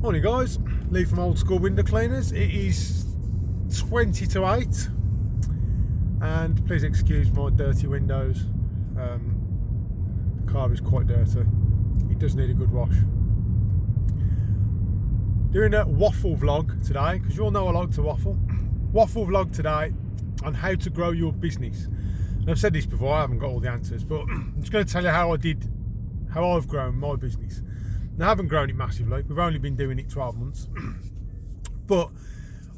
Morning guys, Lee from Old School Window Cleaners. It is 20 to 8 and please excuse my dirty windows. The car is quite dirty. It does need a good wash. Doing a waffle vlog today, because you all know I like to waffle. Waffle vlog today on how to grow your business. And I've said this before, I haven't got all the answers, but I'm just going to tell you how I've grown my business. Now, I haven't grown it massively. We've only been doing it 12 months. But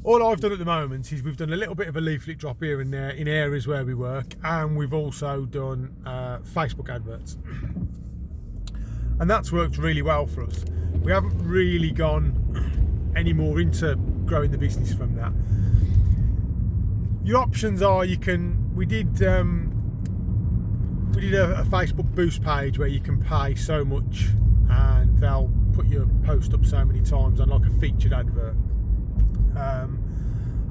all I've done at the moment is we've done a little bit of a leaflet drop here and there in areas where we work, and we've also done Facebook adverts. And that's worked really well for us. We haven't really gone any more into growing the business from that. Your options are we did a Facebook boost page where you can pay so much and they'll put your post up so many times on like a featured advert. I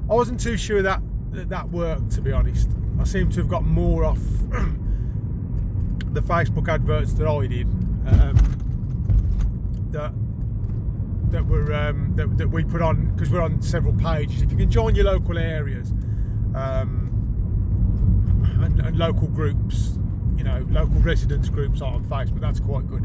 wasn't too sure that worked, to be honest. I seem to have got more off the Facebook adverts that I did that we put on, because we're on several pages. If you can join your local areas and local groups, you know, local residents groups are on Facebook, that's quite good.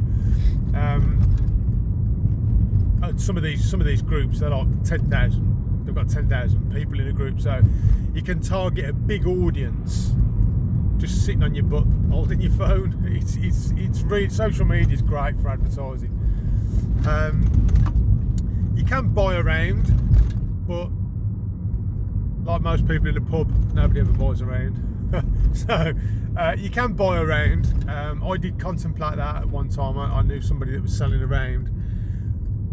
And some of these groups, they're like 10,000. They've got 10,000 people in a group, so you can target a big audience just sitting on your butt holding your phone. It's really, social media is great for advertising. You can buy around, but like most people in a pub, nobody ever buys around. So you can buy around. I did contemplate that at one time. I knew somebody that was selling around,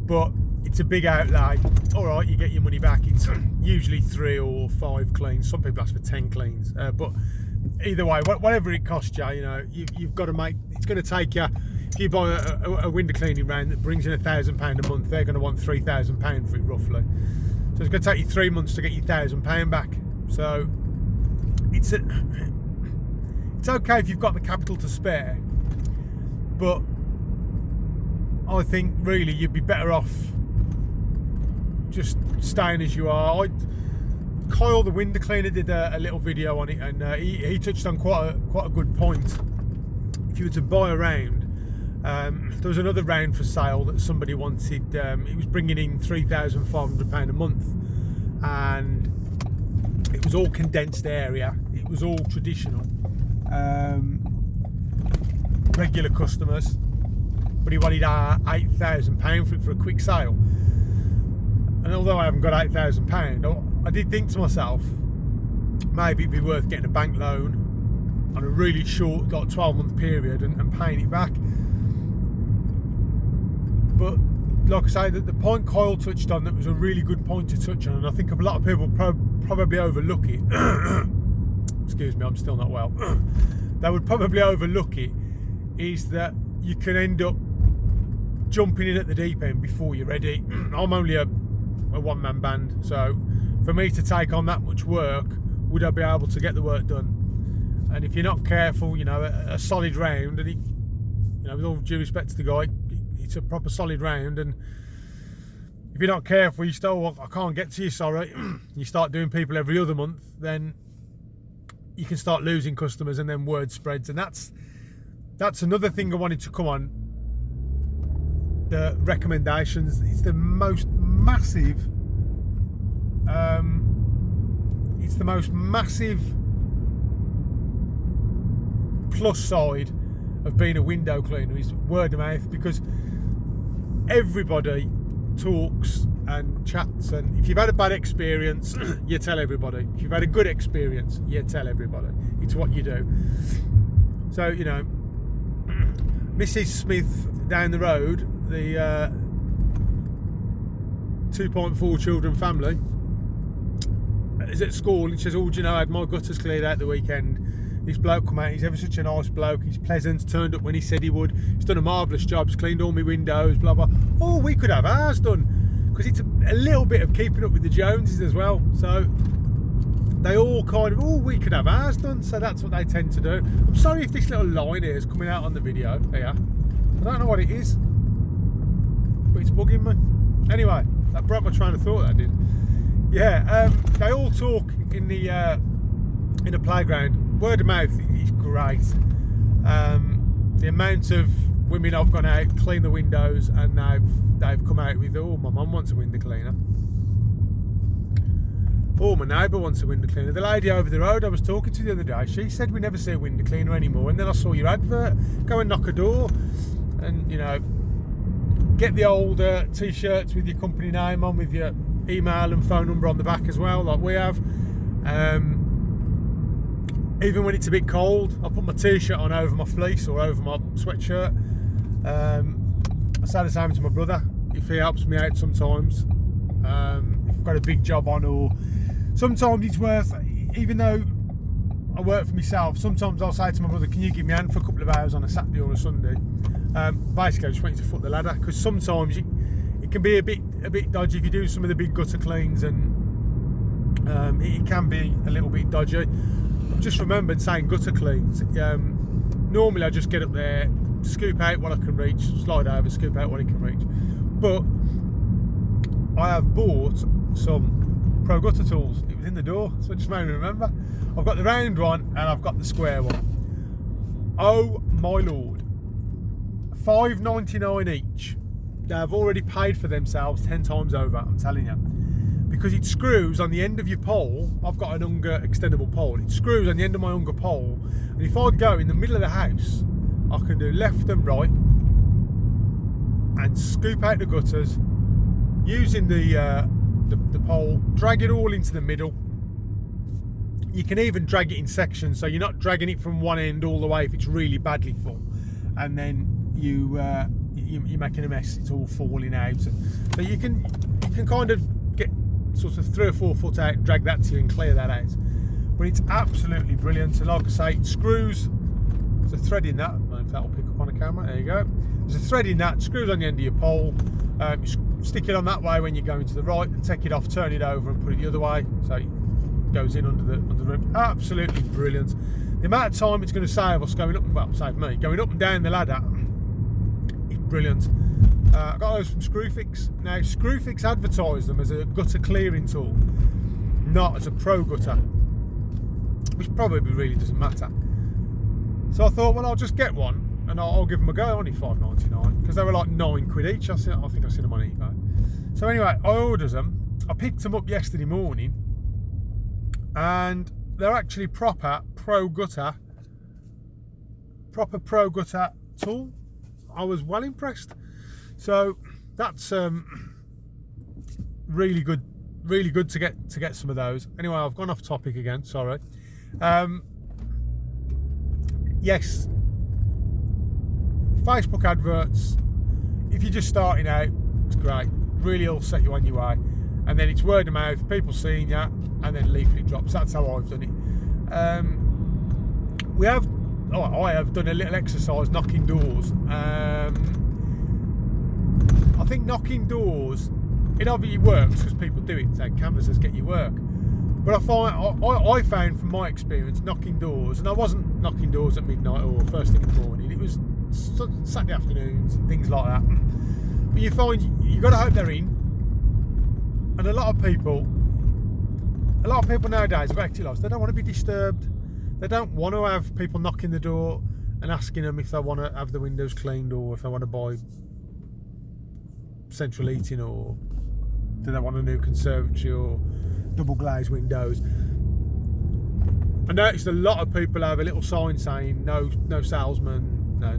but it's a big outlay. All right, you get your money back. It's usually 3 or 5 cleans. Some people ask for 10 cleans, but either way, whatever it costs you, you know, you've got to make. It's going to take you. If you buy a window cleaning round that brings in £1,000 a month, they're going to want £3,000 for it roughly. So it's going to take you 3 months to get your £1,000 back. So it's okay if you've got the capital to spare, but I think really you'd be better off just staying as you are. Kyle the window cleaner did a little video on it, and he touched on quite a good point. If you were to buy around, there was another round for sale that somebody wanted. It was bringing in £3,500 a month, and it was all condensed area. It was all traditional, regular customers, but he wanted £8,000 for it for a quick sale. And although I haven't got £8,000, I did think to myself, maybe it'd be worth getting a bank loan on a really short, like 12-month period, and paying it back. But like I say, the point Kyle touched on, that was a really good point to touch on, and I think a lot of people probably overlook it. Excuse me, I'm still not well. They would probably overlook it, is that you can end up jumping in at the deep end before you're ready. I'm only a one-man band, so for me to take on that much work, would I be able to get the work done? And if you're not careful, you know, a solid round, and you know, with all due respect to the guy, it's a proper solid round, and if you're not careful, you start, well, I can't get to you, sorry. You start doing people every other month, then you can start losing customers, and then word spreads. And that's another thing I wanted to come on. The recommendations, it's the most massive plus side of being a window cleaner is word of mouth, because everybody talks and chats, and if you've had a bad experience, you tell everybody. If you've had a good experience, you tell everybody. It's what you do. So, you know, Mrs. Smith down the road, the 2.4 children family, is at school, and she says, oh, do you know, I had my gutters cleared out the weekend. This bloke come out, he's ever such a nice bloke, he's pleasant, turned up when he said he would, he's done a marvellous job, he's cleaned all my windows, blah blah. Oh, we could have ours done, because it's a little bit of keeping up with the Joneses as well. So they all kind of, oh, we could have ours done. So that's what they tend to do. I'm sorry if this little line here is coming out on the video here. I don't know what it is, but it's bugging me. Anyway, that broke my train of thought, that did. Yeah, they all talk in the playground. Word of mouth is great. The amount of women I've gone out, clean the windows, and they've come out with, oh, my mum wants a window cleaner. Oh, my neighbour wants a window cleaner. The lady over the road I was talking to the other day, she said we never see a window cleaner anymore. And then I saw your advert. Go and knock a door, and get the old t-shirts with your company name on, with your email and phone number on the back as well, like we have. Even when it's a bit cold, I put my t-shirt on over my fleece or over my sweatshirt. I say the same to my brother if he helps me out sometimes. If I've got a big job on, or sometimes it's worth, even though I work for myself, sometimes I'll say to my brother, can you give me a hand for a couple of hours on a Saturday or a Sunday? Basically I just want you to foot the ladder, because sometimes it can be a bit dodgy if you do some of the big gutter cleans, and it can be a little bit dodgy. I've just remembered saying gutter cleans. Normally I just get up there, scoop out what I can reach, slide over, scoop out what I can reach. But I have bought some Pro Gutter tools. It was in the door, so it just made me remember. I've got the round one and I've got the square one. Oh my lord. $5.99 each. They've already paid for themselves 10 times over, I'm telling you. Because it screws on the end of your pole. I've got an Unger extendable pole. It screws on the end of my Unger pole. And if I go in the middle of the house, I can do left and right and scoop out the gutters using the pole, drag it all into the middle. You can even drag it in sections, so you're not dragging it from one end all the way if it's really badly full, and then you're making a mess. It's all falling out. So you can kind of get sort of 3 or 4 foot out, drag that to you and clear that out. But it's absolutely brilliant. And like I say, it screws. There's a thread in that. I don't know if that'll pick up on a camera. There you go. There's a thread in that. Screws on the end of your pole. You stick it on that way when you're going to the right, and take it off, turn it over, and put it the other way, so it goes in under the rim. Absolutely brilliant. The amount of time it's going to save us going up, well, save me going up and down the ladder, is brilliant. I got those from Screwfix. Now, Screwfix advertise them as a gutter clearing tool, not as a pro gutter, which probably really doesn't matter. So I thought, well, I'll just get one and I'll give them a go. Only $5.99, because they were like £9 each. I think I've seen them on eBay. So anyway, I ordered them. I picked them up yesterday morning, and they're actually proper pro gutter tool. I was well impressed. So that's really good to get some of those. Anyway, I've gone off topic again, sorry. Yes, Facebook adverts, if you're just starting out, it's great, really will set you on your way, and then it's word of mouth, people seeing you, and then leaflet drops. That's how I've done it. I have done a little exercise knocking doors. I think knocking doors, it obviously works because people do it, so canvassers get you work. But I found from my experience, knocking doors, and I wasn't knocking doors at midnight or first thing in the morning, it was Saturday afternoons and things like that. But you find you've got to hope they're in, and a lot of people nowadays have acted like they don't want to be disturbed. They don't want to have people knocking the door and asking them if they want to have the windows cleaned, or if they want to buy central heating, or do they want a new conservatory or double glazed windows. I noticed a lot of people have a little sign saying no salesman, no,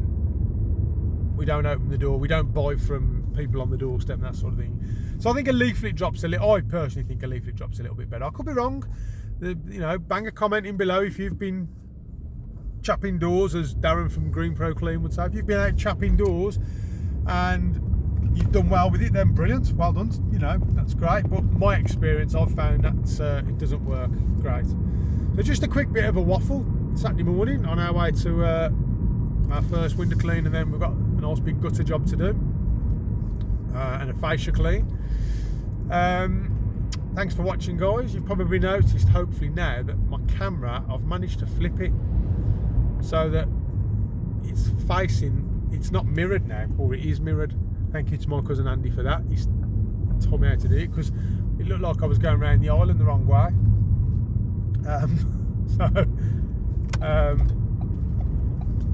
we don't open the door, we don't buy from people on the doorstep, and that sort of thing. So I think a leaflet drops I personally think a leaflet drops a little bit better. I could be wrong. Bang a comment in below if you've been chapping doors, as Darren from Green Pro Clean would say. If you've been out chapping doors and you've done well with it, then brilliant, well done, that's great. But my experience, I've found that it doesn't work great. So just a quick bit of a waffle Saturday morning on our way to our first window clean, and then we've got a nice big gutter job to do, and a fascia clean. Thanks for watching, guys. You've probably noticed, hopefully now, that my camera, I've managed to flip it so that it's not mirrored now, or it is mirrored. Thank you to my cousin Andy for that. told me how to do it, because it looked like I was going around the island the wrong way.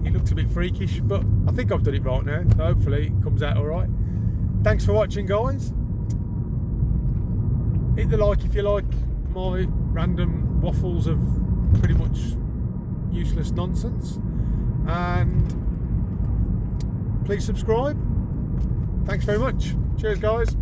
It looks a bit freakish, but I think I've done it right now, so hopefully it comes out all right. Thanks for watching, guys. Hit the like if you like my random waffles of pretty much useless nonsense, and please subscribe. Thanks very much. Cheers, guys.